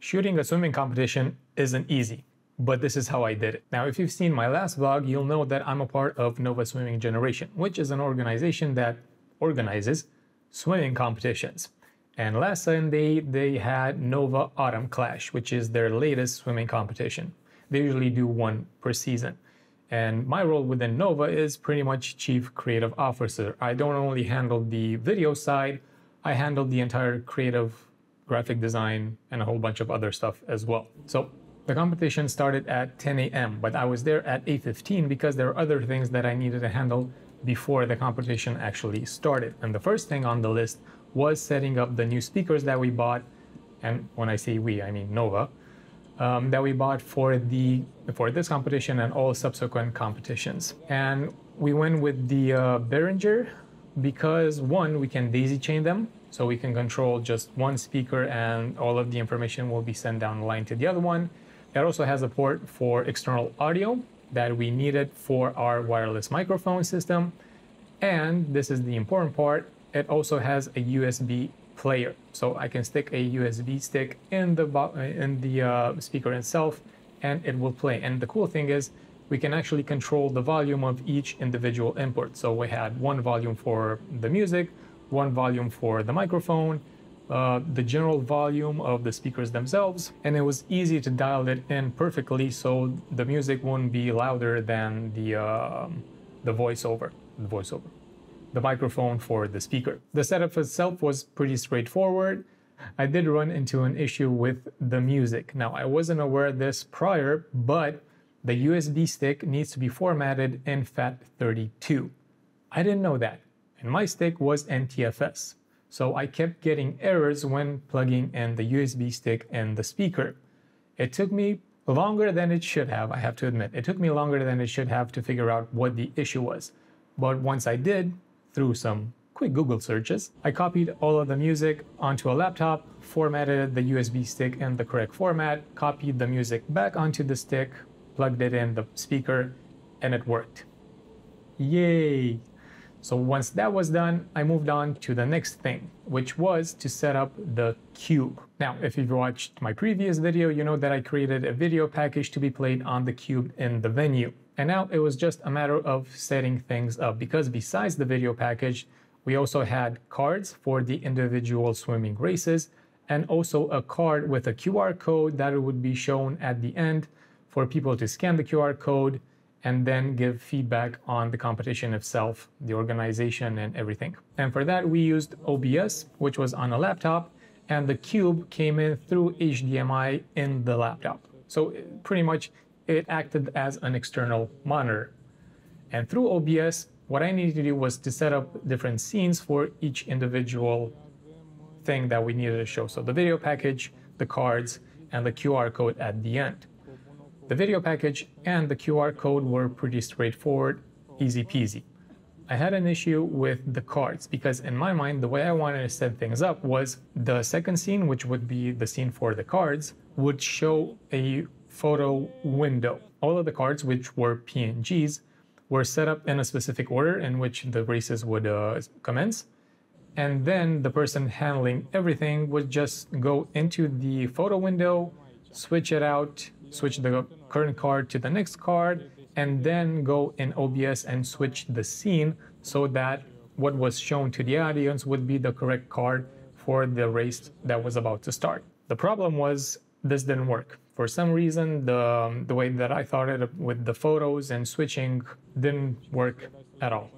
Shooting a swimming competition isn't easy, but this is how I did it. Now, if you've seen my last vlog, you'll know that I'm a part of Nova Swimming Generation, which is an organization that organizes swimming competitions. And last Sunday, they had Nova Autumn Clash, which is their latest swimming competition. They usually do one per season. And my role within Nova is pretty much Chief Creative Officer. I don't only handle the video side, I handle the entire creative graphic design and a whole bunch of other stuff as well. So the competition started at 10 a.m., but I was there at 8:15 because there are other things that I needed to handle before the competition actually started. And the first thing on the list was setting up the new speakers that we bought, and when I say we, I mean Nova, that we bought for this competition and all subsequent competitions. And we went with the Behringer because one, we can daisy chain them, so we can control just one speaker and all of the information will be sent down the line to the other one. It also has a port for external audio that we needed for our wireless microphone system. And this is the important part, it also has a USB player. So I can stick a USB stick in the speaker itself and it will play. And the cool thing is we can actually control the volume of each individual input. So we had one volume for the music, one volume for the microphone, the general volume of the speakers themselves, and it was easy to dial it in perfectly so the music won't be louder than the microphone for the speaker. The setup itself was pretty straightforward. I did run into an issue with the music. Now, I wasn't aware of this prior, but the USB stick needs to be formatted in FAT32. I didn't know that, and my stick was NTFS. So I kept getting errors when plugging in the USB stick in the speaker. It took me longer than it should have, I have to admit. It took me longer than it should have to figure out what the issue was. But once I did, through some quick Google searches, I copied all of the music onto a laptop, formatted the USB stick in the correct format, copied the music back onto the stick, plugged it in the speaker, and it worked. Yay! So once that was done, I moved on to the next thing, which was to set up the cube. Now, if you've watched my previous video, you know that I created a video package to be played on the cube in the venue. And now it was just a matter of setting things up, because besides the video package, we also had cards for the individual swimming races, and also a card with a QR code that would be shown at the end for people to scan the QR code and then give feedback on the competition itself, the organization, and everything. And for that, we used OBS, which was on a laptop, and the cube came in through HDMI in the laptop. So pretty much it acted as an external monitor. And through OBS, what I needed to do was to set up different scenes for each individual thing that we needed to show. So the video package, the cards, and the QR code at the end. The video package and the QR code were pretty straightforward, easy peasy. I had an issue with the cards because in my mind, the way I wanted to set things up was the second scene, which would be the scene for the cards, would show a photo window. All of the cards, which were PNGs, were set up in a specific order in which the races would commence. And then the person handling everything would just go into the photo window, switch it out, switch the current card to the next card, and then go in OBS and switch the scene so that what was shown to the audience would be the correct card for the race that was about to start. The problem was this didn't work. For some reason, the way that I thought it with the photos and switching didn't work at all.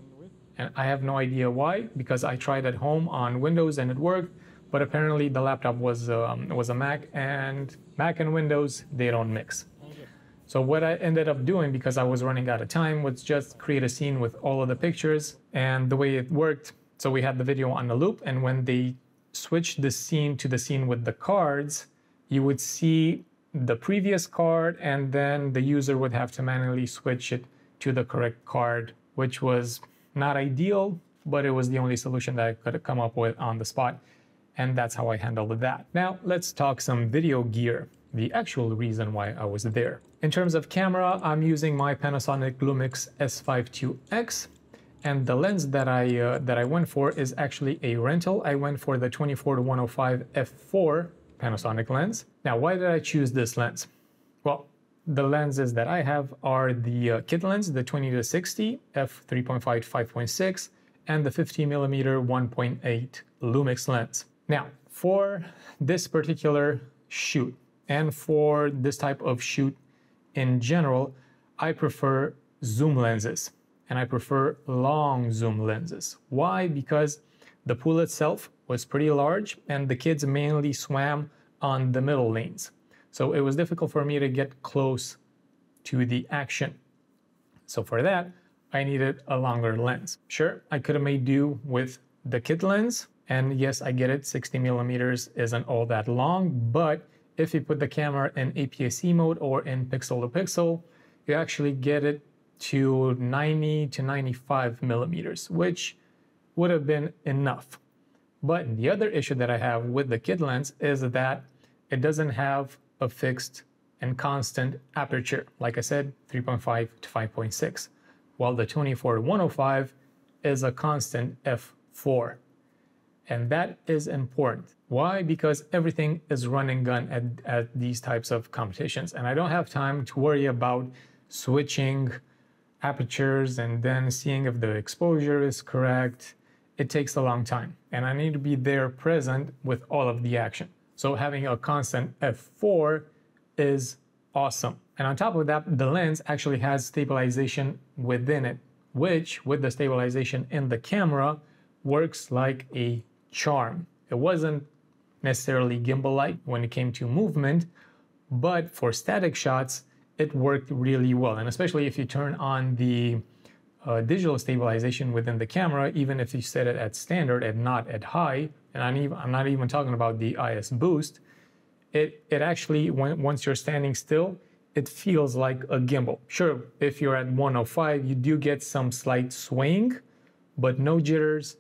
And I have no idea why, because I tried at home on Windows and it worked, but apparently the laptop was a Mac, and Mac and Windows, they don't mix. So what I ended up doing, because I was running out of time, was just create a scene with all of the pictures. And the way it worked, so we had the video on the loop, and when they switched the scene to the scene with the cards, you would see the previous card, and then the user would have to manually switch it to the correct card, which was not ideal, but it was the only solution that I could come up with on the spot. And that's how I handled that. Now let's talk some video gear, the actual reason why I was there. In terms of camera, I'm using my Panasonic Lumix S5IIX, and the lens that I went for is actually a rental. I went for the 24-105 f4 Panasonic lens. Now, why did I choose this lens? Well, the lenses that I have are the kit lens, the 20-60 f3.5 to 5.6, and the 50mm 1.8 Lumix lens. Now, for this particular shoot, and for this type of shoot in general, I prefer zoom lenses, and I prefer long zoom lenses. Why? Because the pool itself was pretty large, and the kids mainly swam on the middle lanes. So it was difficult for me to get close to the action. So for that, I needed a longer lens. Sure, I could have made do with the kit lens, and yes, I get it, 60mm isn't all that long, but if you put the camera in APS-C mode or in pixel to pixel, you actually get it to 90 to 95mm, which would have been enough. But the other issue that I have with the kit lens is that it doesn't have a fixed and constant aperture. Like I said, 3.5 to 5.6, while the 24-105 is a constant f4. And that is important. Why? Because everything is run and gun at these types of competitions. And I don't have time to worry about switching apertures and then seeing if the exposure is correct. It takes a long time. And I need to be there present with all of the action. So having a constant f4 is awesome. And on top of that, the lens actually has stabilization within it, which with the stabilization in the camera works like a charm. It wasn't necessarily gimbal-like when it came to movement, but for static shots, it worked really well. And especially if you turn on the digital stabilization within the camera, even if you set it at standard and not at high, and I'm not even talking about the IS boost, it actually, once you're standing still, it feels like a gimbal. Sure, if you're at 105, you do get some slight swaying, but no jitters,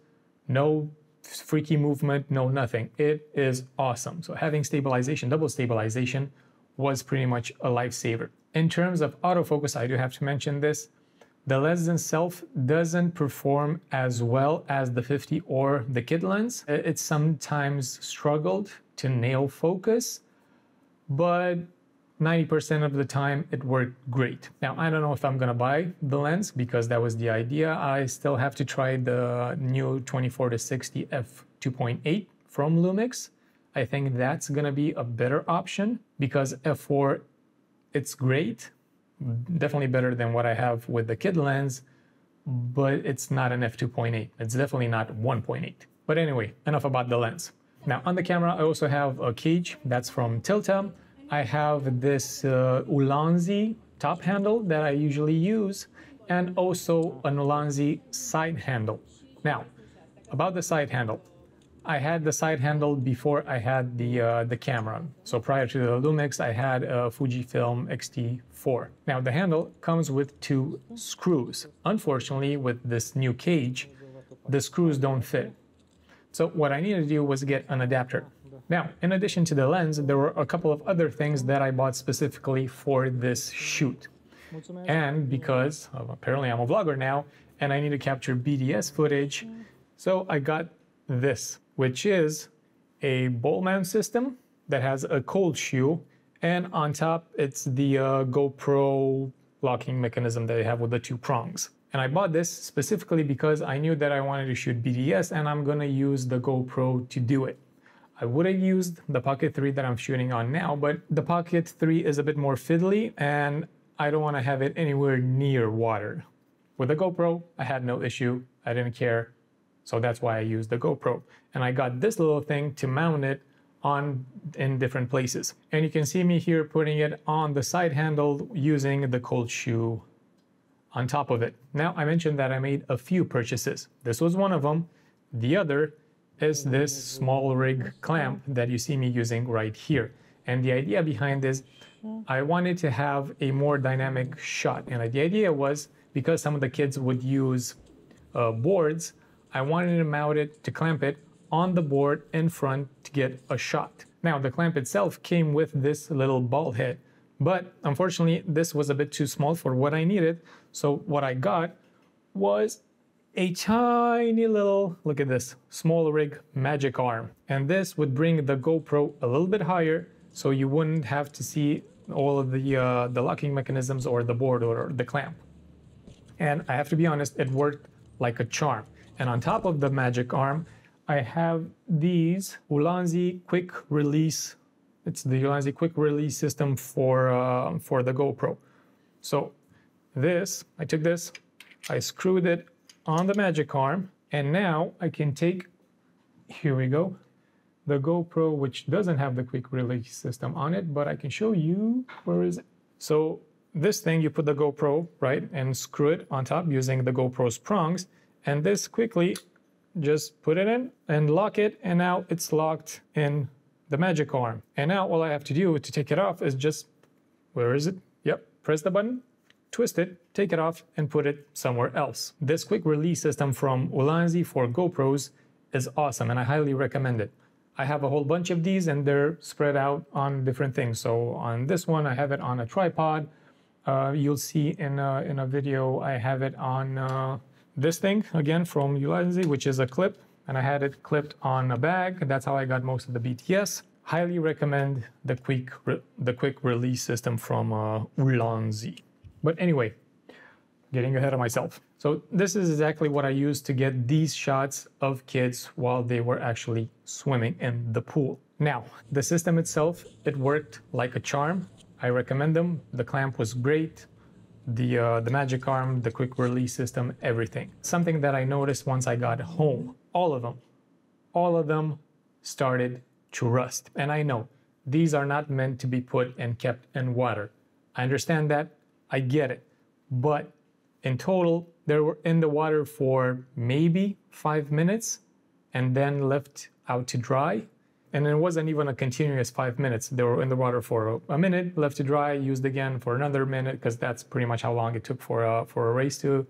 no freaky movement, no nothing. It is awesome. So having stabilization, double stabilization, was pretty much a lifesaver. In terms of autofocus, I do have to mention this. The lens itself doesn't perform as well as the 50 or the kit lens. It sometimes struggled to nail focus, but 90% of the time it worked great. Now, I don't know if I'm gonna buy the lens because that was the idea. I still have to try the new 24-60 f2.8 from Lumix. I think that's gonna be a better option because f4, it's great. Definitely better than what I have with the kit lens, but it's not an f2.8. It's definitely not 1.8. But anyway, enough about the lens. Now on the camera, I also have a cage that's from Tilta. I have this Ulanzi top handle that I usually use, and also an Ulanzi side handle. Now, about the side handle, I had the side handle before I had the camera. So prior to the Lumix, I had a Fujifilm X-T4. Now the handle comes with 2 screws. Unfortunately, with this new cage, the screws don't fit. So what I needed to do was get an adapter. Now, in addition to the lens, there were a couple of other things that I bought specifically for this shoot. And because apparently I'm a vlogger now, and I need to capture BDS footage, so I got this, which is a ball mount system that has a cold shoe, and on top it's the GoPro locking mechanism that they have with the 2 prongs. And I bought this specifically because I knew that I wanted to shoot BDS and I'm gonna use the GoPro to do it. I would have used the Pocket 3 that I'm shooting on now, but the Pocket 3 is a bit more fiddly and I don't want to have it anywhere near water. With the GoPro, I had no issue. I didn't care. So that's why I used the GoPro. And I got this little thing to mount it on in different places. And you can see me here putting it on the side handle using the cold shoe on top of it. Now, I mentioned that I made a few purchases. This was one of them. The other is this small rig clamp that you see me using right here. And the idea behind this, I wanted to have a more dynamic shot. And the idea was, because some of the kids would use boards, I wanted to mount it, to clamp it on the board in front to get a shot. Now, the clamp itself came with this little ball head, but unfortunately, this was a bit too small for what I needed. So what I got was a tiny little, look at this, small rig magic arm. And this would bring the GoPro a little bit higher so you wouldn't have to see all of the locking mechanisms or the board or the clamp. And I have to be honest, it worked like a charm. And on top of the magic arm, I have these Ulanzi quick release. It's the Ulanzi quick release system for the GoPro. So this, I took this, I screwed it on the magic arm, and now I can take, here we go, the GoPro, which doesn't have the quick release system on it, but I can show you, where is it? So this thing, you put the GoPro, right, and screw it on top using the GoPro's prongs, and this quickly just put it in and lock it, and now it's locked in the magic arm. And now all I have to do to take it off is just, where is it? Yep, press the button, twist it, take it off, and put it somewhere else. This quick release system from Ulanzi for GoPros is awesome, and I highly recommend it. I have a whole bunch of these, and they're spread out on different things. So on this one, I have it on a tripod. You'll see in a video, I have it on this thing, again, from Ulanzi, which is a clip, and I had it clipped on a bag. That's how I got most of the BTS. Highly recommend the quick release system from Ulanzi. But anyway, getting ahead of myself. So this is exactly what I used to get these shots of kids while they were actually swimming in the pool. Now, the system itself, it worked like a charm. I recommend them. The clamp was great. The magic arm, the quick release system, everything. Something that I noticed once I got home, all of them started to rust. And I know these are not meant to be put and kept in water. I understand that. I get it, but in total, they were in the water for maybe 5 minutes and then left out to dry. And it wasn't even a continuous 5 minutes. They were in the water for a minute, left to dry, used again for another minute, because that's pretty much how long it took for a race to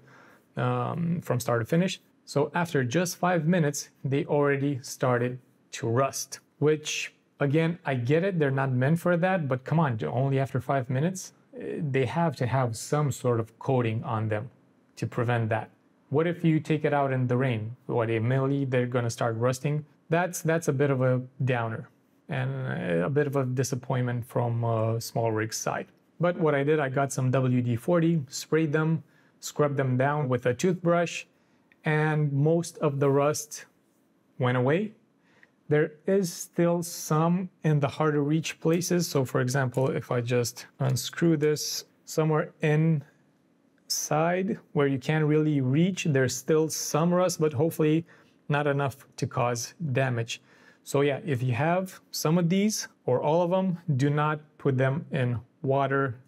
from start to finish. So after just 5 minutes, they already started to rust, which again, I get it. They're not meant for that, but come on, only after 5 minutes? They have to have some sort of coating on them to prevent that. What if you take it out in the rain? What, immediately they're going to start rusting? That's a bit of a downer and a bit of a disappointment from Small Rig's side. But what I did, I got some WD-40, sprayed them, scrubbed them down with a toothbrush, and most of the rust went away. There is still some in the hard to reach places. So for example, if I just unscrew this somewhere inside where you can't really reach, there's still some rust, but hopefully not enough to cause damage. So yeah, if you have some of these or all of them, do not put them in water.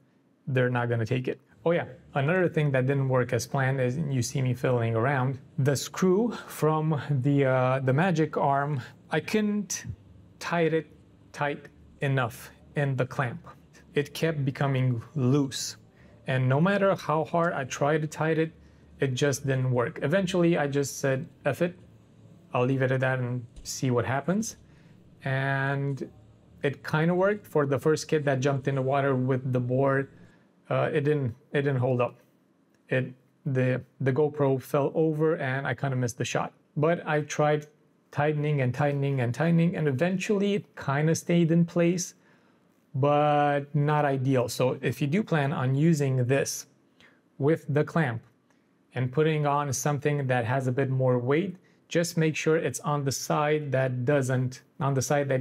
They're not going to take it. Oh yeah, another thing that didn't work as planned is you see me fiddling around. The screw from the magic arm, I couldn't tighten it tight enough in the clamp. It kept becoming loose. And no matter how hard I tried to tighten it, it just didn't work. Eventually, I just said, F it. I'll leave it at that and see what happens. And it kind of worked for the first kid that jumped in the water with the board. It didn't hold up. The GoPro fell over and I kind of missed the shot. But I tried tightening and tightening and tightening, and eventually it kind of stayed in place, but not ideal. So if you do plan on using this with the clamp and putting on something that has a bit more weight, just make sure it's on the side that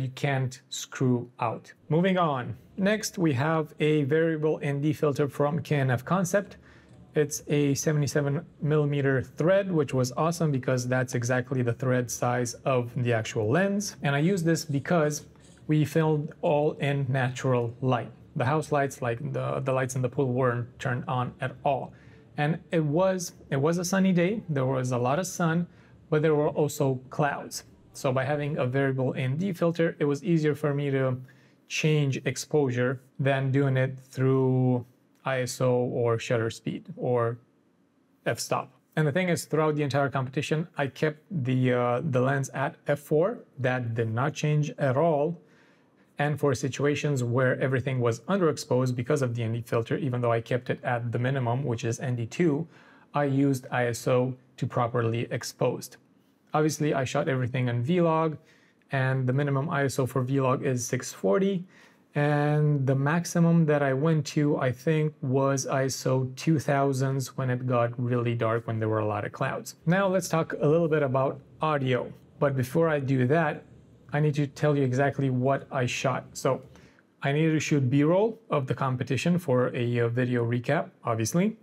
you can't screw out. Moving on. Next, we have a variable ND filter from K&F Concept. It's a 77mm thread, which was awesome because that's exactly the thread size of the actual lens. And I use this because we filmed all in natural light. The house lights, like the lights in the pool, weren't turned on at all. And it was a sunny day. There was a lot of sun, but there were also clouds. So by having a variable ND filter, it was easier for me to change exposure than doing it through ISO or shutter speed or f-stop. And the thing is, throughout the entire competition, I kept the lens at f4. That did not change at all. And for situations where everything was underexposed because of the ND filter, even though I kept it at the minimum, which is ND2, I used ISO to properly expose. Obviously, I shot everything in Vlog, and the minimum ISO for Vlog is 640. And the maximum that I went to, I think, was ISO 2000s when it got really dark, when there were a lot of clouds. Now let's talk a little bit about audio. But before I do that, I need to tell you exactly what I shot. So I needed to shoot B-roll of the competition for a video recap, obviously.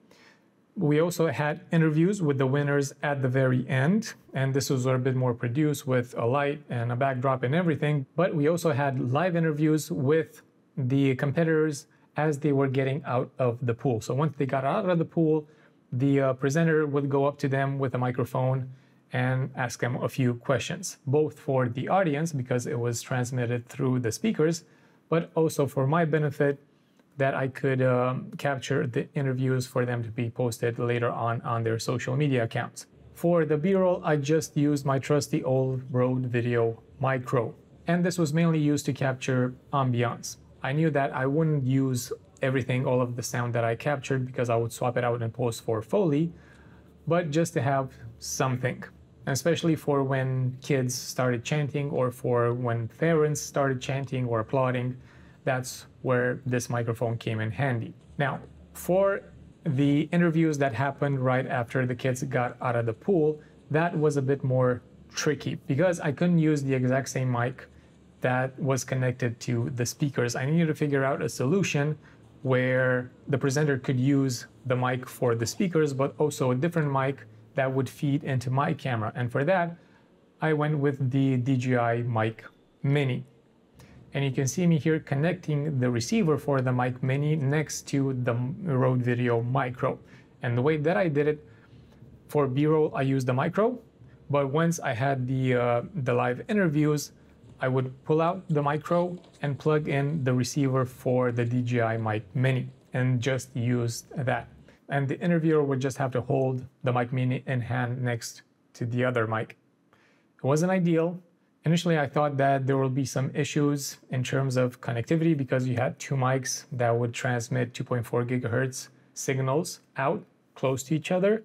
We also had interviews with the winners at the very end, and this was a bit more produced with a light and a backdrop and everything. But we also had live interviews with the competitors as they were getting out of the pool. So once they got out of the pool, the presenter would go up to them with a microphone and ask them a few questions, both for the audience because it was transmitted through the speakers, but also for my benefit, that I could capture the interviews for them to be posted later on their social media accounts. For the B-roll, I just used my trusty old Rode Video Micro, and this was mainly used to capture ambiance. I knew that I wouldn't use everything, all of the sound that I captured, because I would swap it out and post for Foley, but just to have something, especially for when kids started chanting or for when parents started chanting or applauding. That's where this microphone came in handy. Now, for the interviews that happened right after the kids got out of the pool, that was a bit more tricky because I couldn't use the exact same mic that was connected to the speakers. I needed to figure out a solution where the presenter could use the mic for the speakers, but also a different mic that would feed into my camera. And for that, I went with the DJI Mic Mini. And you can see me here connecting the receiver for the Mic Mini next to the Rode Video Micro. And the way that I did it, for B-roll, I used the Micro, but once I had the live interviews, I would pull out the Micro and plug in the receiver for the DJI Mic Mini and just use that. And the interviewer would just have to hold the Mic Mini in hand next to the other mic. It wasn't ideal. Initially, I thought that there will be some issues in terms of connectivity because you had two mics that would transmit 2.4 gigahertz signals out close to each other,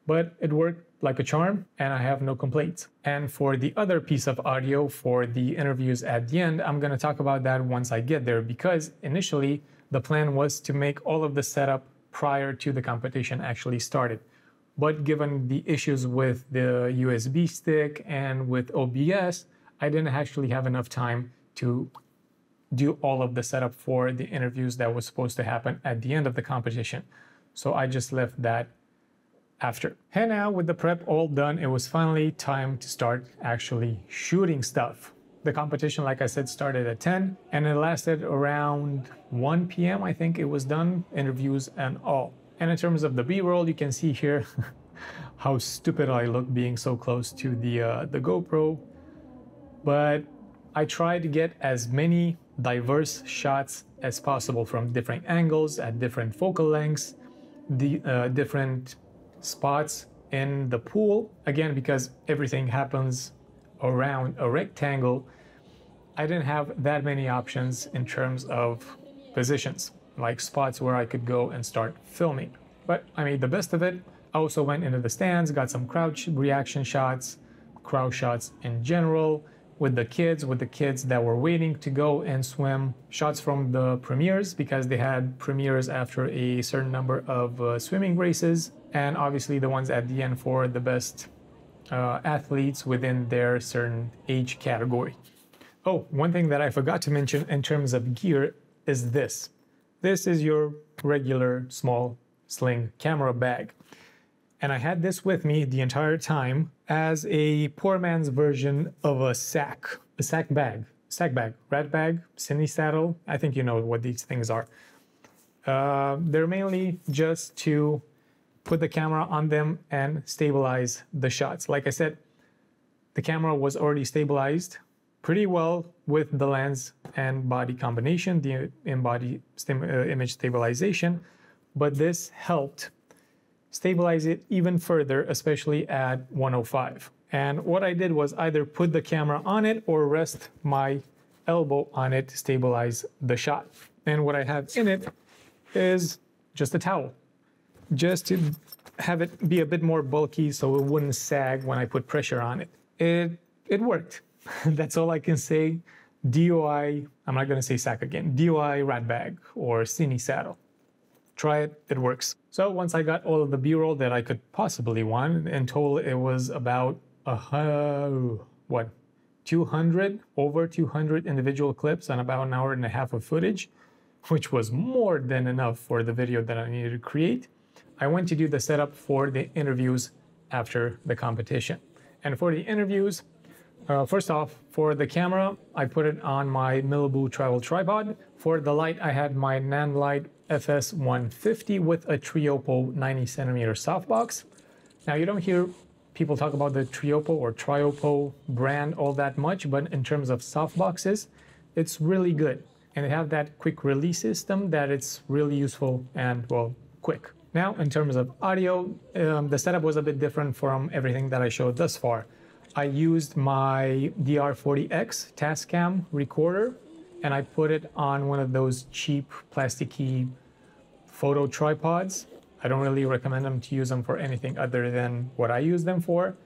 but it worked like a charm and I have no complaints. And for the other piece of audio for the interviews at the end, I'm going to talk about that once I get there, because initially the plan was to make all of the setup prior to the competition actually started. But given the issues with the USB stick and with OBS, I didn't actually have enough time to do all of the setup for the interviews that was supposed to happen at the end of the competition. So I just left that after. And now with the prep all done, it was finally time to start actually shooting stuff. The competition, like I said, started at 10 and it lasted around 1 p.m. I think it was done, interviews and all. And in terms of the B-roll, you can see here how stupid I look being so close to the GoPro. But I tried to get as many diverse shots as possible from different angles, at different focal lengths, the different spots in the pool. Again, because everything happens around a rectangle, I didn't have that many options in terms of positions, like spots where I could go and start filming. But I made the best of it. I also went into the stands, got some crowd reaction shots, crowd shots in general, with the kids that were waiting to go and swim, shots from the premieres because they had premieres after a certain number of swimming races, and obviously the ones at the end for the best athletes within their certain age category. Oh, one thing that I forgot to mention in terms of gear is this. This is your regular small sling camera bag. And I had this with me the entire time as a poor man's version of a sack bag, rat bag, cine saddle. I think you know what these things are. They're mainly just to put the camera on them and stabilize the shots. Like I said, the camera was already stabilized pretty well with the lens and body combination, the in-body image stabilization, but this helped stabilize it even further, especially at 105. And what I did was either put the camera on it or rest my elbow on it to stabilize the shot. And what I have in it is just a towel. just to have it be a bit more bulky so it wouldn't sag when I put pressure on it. It worked. That's all I can say. DOI, I'm not gonna say sack again, DOI rat bag or cine saddle. Try it, it works. So once I got all of the B-roll that I could possibly want, in total it was about 200 individual clips and about an hour and a half of footage, which was more than enough for the video that I needed to create. I went to do the setup for the interviews after the competition. And for the interviews, first off, for the camera, I put it on my Malibu travel tripod. For the light, I had my Nanlite FS150 with a Triopo 90cm softbox. Now, you don't hear people talk about the Triopo or Triopo brand all that much, but in terms of softboxes, it's really good. And they have that quick release system that it's really useful and, well, quick. Now, in terms of audio, the setup was a bit different from everything that I showed thus far. I used my DR40X Tascam recorder, and I put it on one of those cheap plasticky photo tripods. I don't really recommend them to use them for anything other than what I use them for,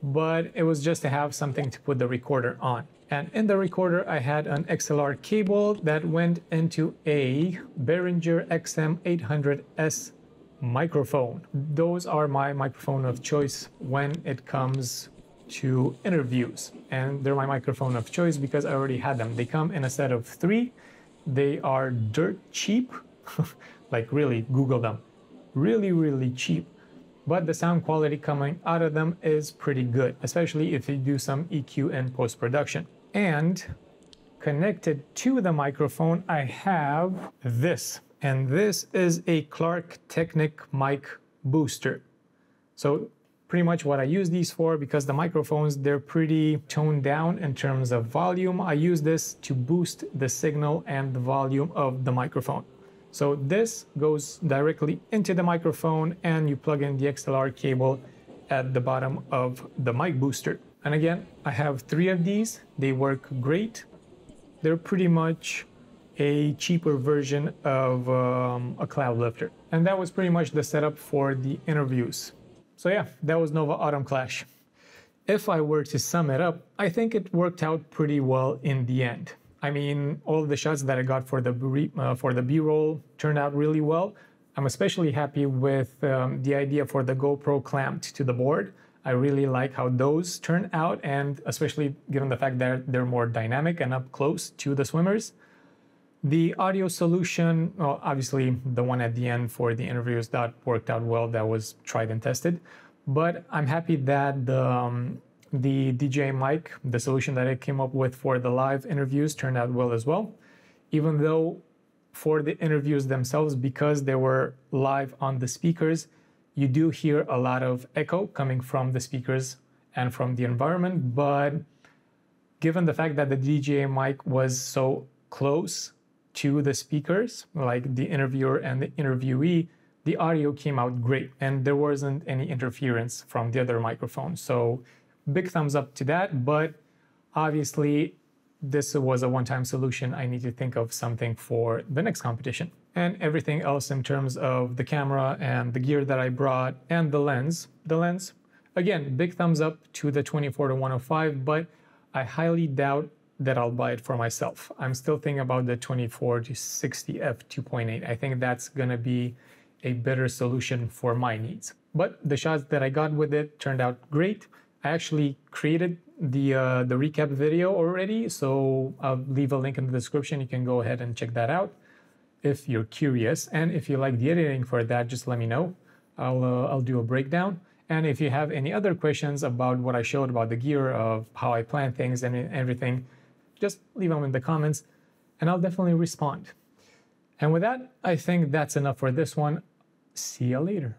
but it was just to have something to put the recorder on. And in the recorder, I had an XLR cable that went into a Behringer XM800S microphone. Those are my microphone of choice when it comes to interviews, and they're my microphone of choice because I already had them. They come in a set of 3. They are dirt cheap, like really, Google them. Really cheap, but the sound quality coming out of them is pretty good, especially if you do some EQ and post-production. And connected to the microphone, I have this, and this is a Clark Technic mic booster. So pretty much what I use these for, because the microphones, they're pretty toned down in terms of volume. I use this to boost the signal and the volume of the microphone. So this goes directly into the microphone and you plug in the XLR cable at the bottom of the mic booster. And again, I have 3 of these. They work great. They're pretty much a cheaper version of a cloud lifter. And that was pretty much the setup for the interviews. So yeah, that was Nova Autumn Clash. If I were to sum it up, I think it worked out pretty well in the end. I mean, all of the shots that I got for the B-roll turned out really well. I'm especially happy with the idea for the GoPro clamped to the board. I really like how those turn out, and especially given the fact that they're more dynamic and up close to the swimmers. The audio solution, well, obviously the one at the end for the interviews, that worked out well. That was tried and tested. But I'm happy that the DJI mic, the solution that I came up with for the live interviews, turned out well as well. Even though for the interviews themselves, because they were live on the speakers, you do hear a lot of echo coming from the speakers and from the environment. But given the fact that the DJI mic was so close to the speakers, like the interviewer and the interviewee, the audio came out great and there wasn't any interference from the other microphone. So big thumbs up to that, but obviously this was a one-time solution. I need to think of something for the next competition. And everything else in terms of the camera and the gear that I brought and the lens, again, big thumbs up to the 24-105, but I highly doubt that I'll buy it for myself. I'm still thinking about the 24-60 f2.8. I think that's gonna be a better solution for my needs. But the shots that I got with it turned out great. I actually created the recap video already, so I'll leave a link in the description. You can go ahead and check that out if you're curious. And if you like the editing for that, just let me know. I'll do a breakdown. And if you have any other questions about what I showed about the gear, of how I plan things and everything, just leave them in the comments and I'll definitely respond. And with that, I think that's enough for this one. See you later.